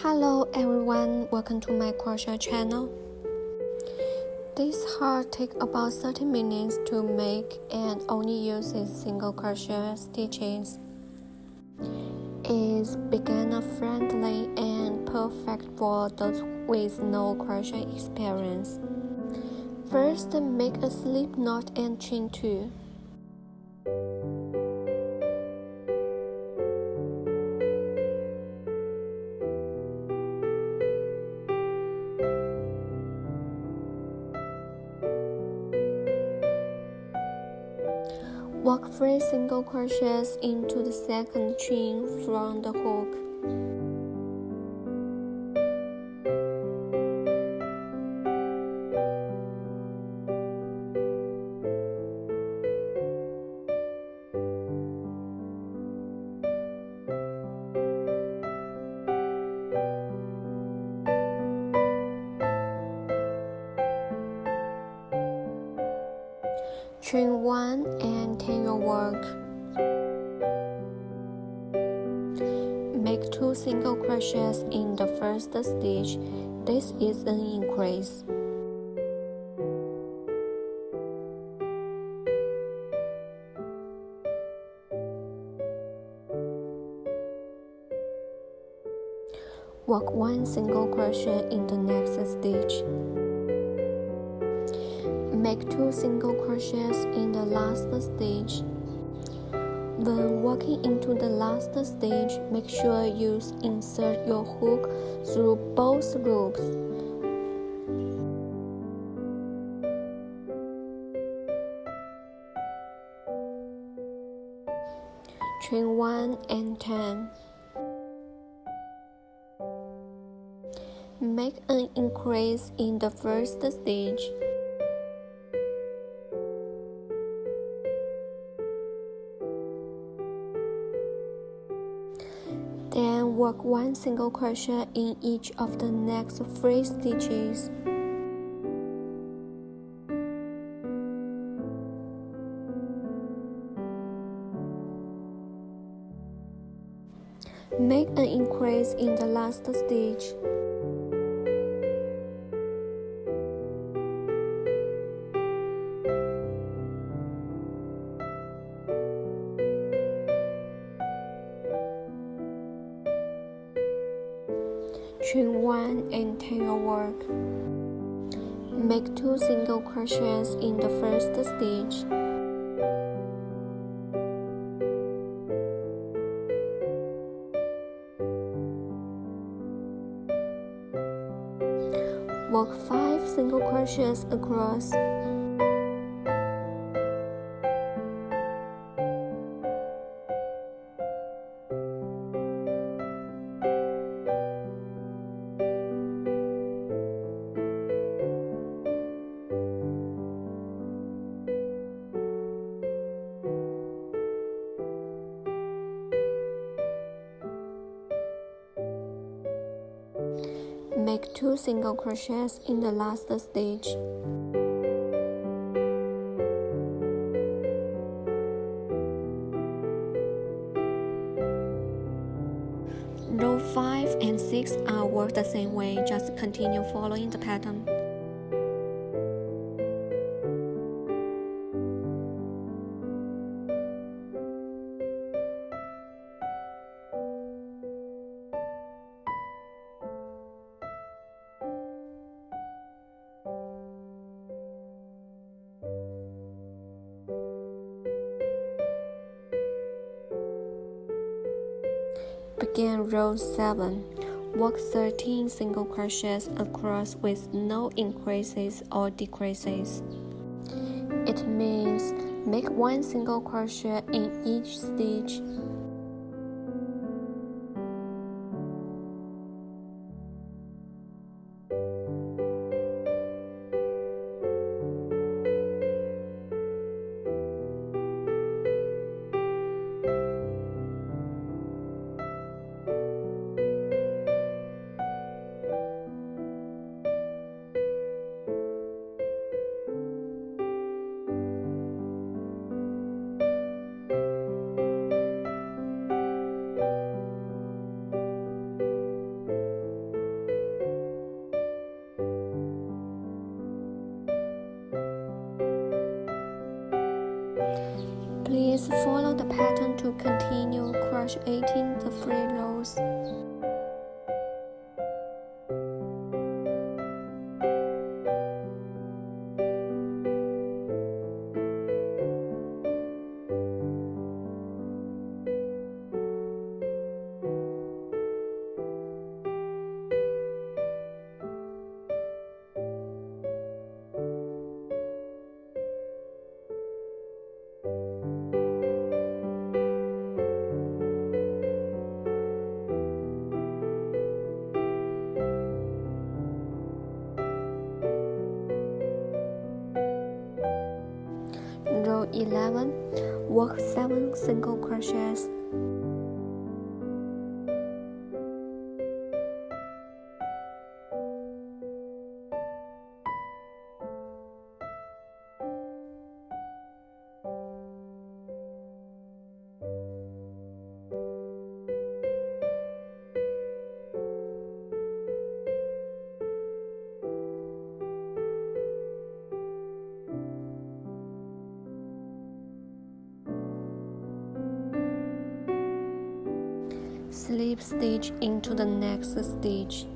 Hello everyone, welcome to my crochet channel. This heart takes about 30 minutes to make and only uses single crochet stitches. It's beginner friendly and perfect for those with no crochet experience. First, make a slip knot and chain 2. Work 3 single crochets into the second chain from the hook. Chain 1 and turn your work. Make 2 single crochets in the first stitch. This is an increase. Work 1 single crochet in the next stitch. Make 2 single crochets in the last stitch. When working into the last stitch, make sure you insert your hook through both loops. Chain 1 and turn. Make an increase in the first stitch. Then work 1 single crochet in each of the next 3 stitches. Make an increase in the last stitch. Chain 1 and turn your work. Make 2 single crochets in the first stitch. Work 5 single crochets across. Make 2 single crochets in the last stitch. Row 5 and 6 are worked the same way, just continue following the pattern. Begin row 7. Work 13 single crochets across with no increases or decreases. It means make 1 single crochet in each stitch. Please follow the pattern to continue crocheting the free rows. Row 11, work 7 single crochets. Slip stitch into the next stitch.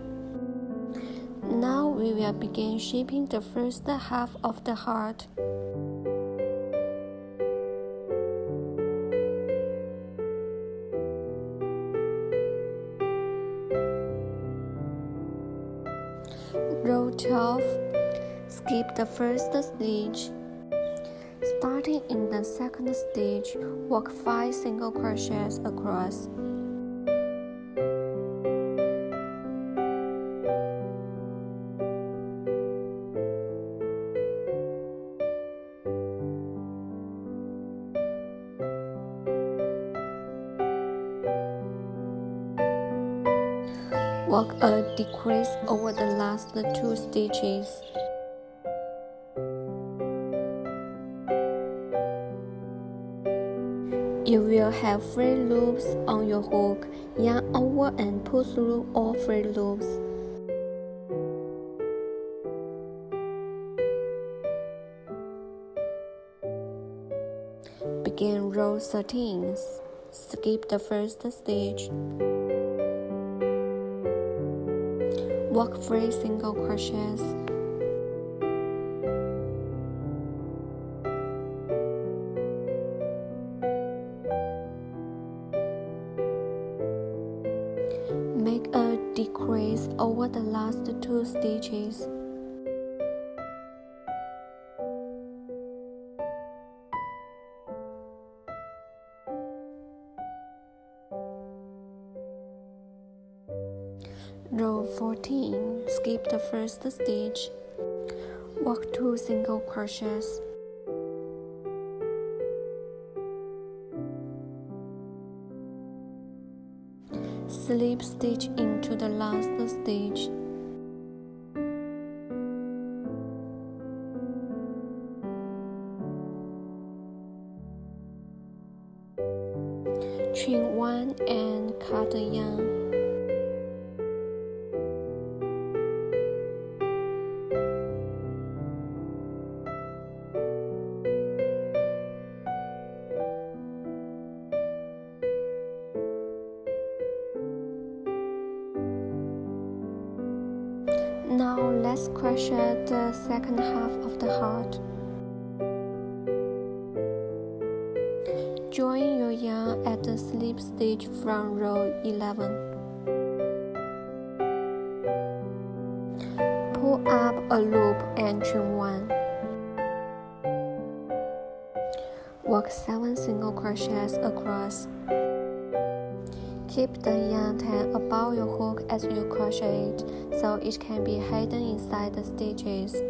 Now we will begin shaping the first half of the heart. Row 12, skip the first stitch. Starting in the second stitch, work 5 single crochets across. Work a decrease over the last 2 stitches. You will have free loops on your hook. Yarn over and pull through all free loops. Begin row 13. Skip the first stitch. Work 3 single crochets. Make a decrease over the last 2 stitches. Row 14, skip the first stitch. Work 2 single crochets. Slip stitch into the last stitch. Chain 1 and cut the yarn. Now let's crochet the second half of the heart. Join your yarn at the slip stitch from row 11. Pull up a loop and chain 1. Work 7 single crochets across. Keep the yarn tail above your hook as you crochet it, so it can be hidden inside the stitches.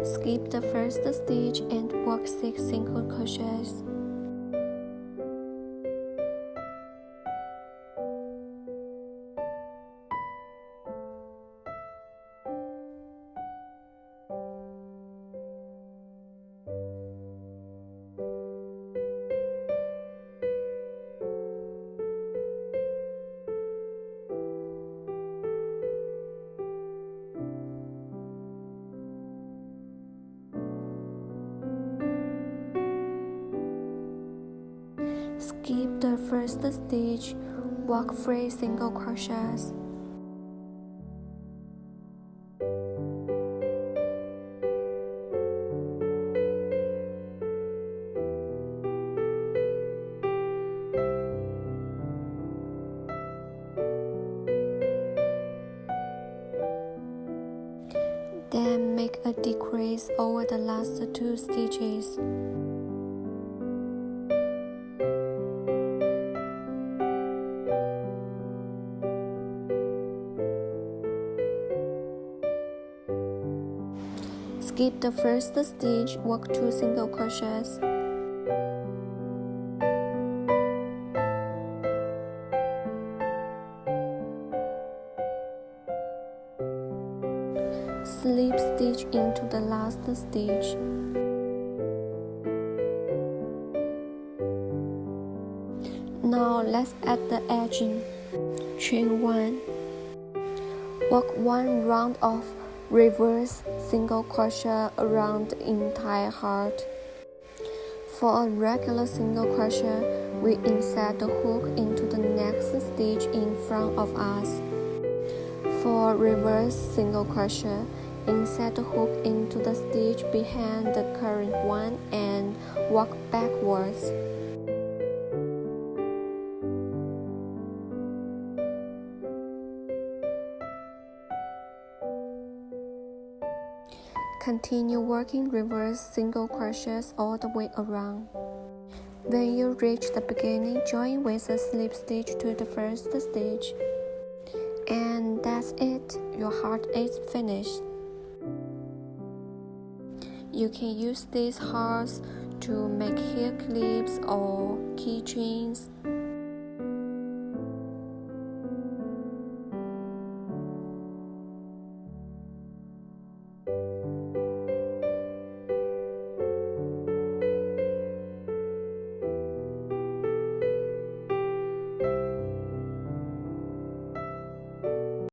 Skip the first stitch and work 6 single crochets. Skip the first stitch, work 3 single crochets. Then make a decrease over the last 2 stitches. Skip the first stitch, work 2 single crochets. Slip stitch into the last stitch. Now let's add the edging. Chain 1. Work 1 round of reverse single crochet around the entire heart. For a regular single crochet, we insert the hook into the next stitch in front of us. For reverse single crochet, insert the hook into the stitch behind the current one and work backwards. Continue working reverse single crochets all the way around. When you reach the beginning, join with a slip stitch to the first stitch. And that's it, your heart is finished. You can use these hearts to make hair clips or keychains.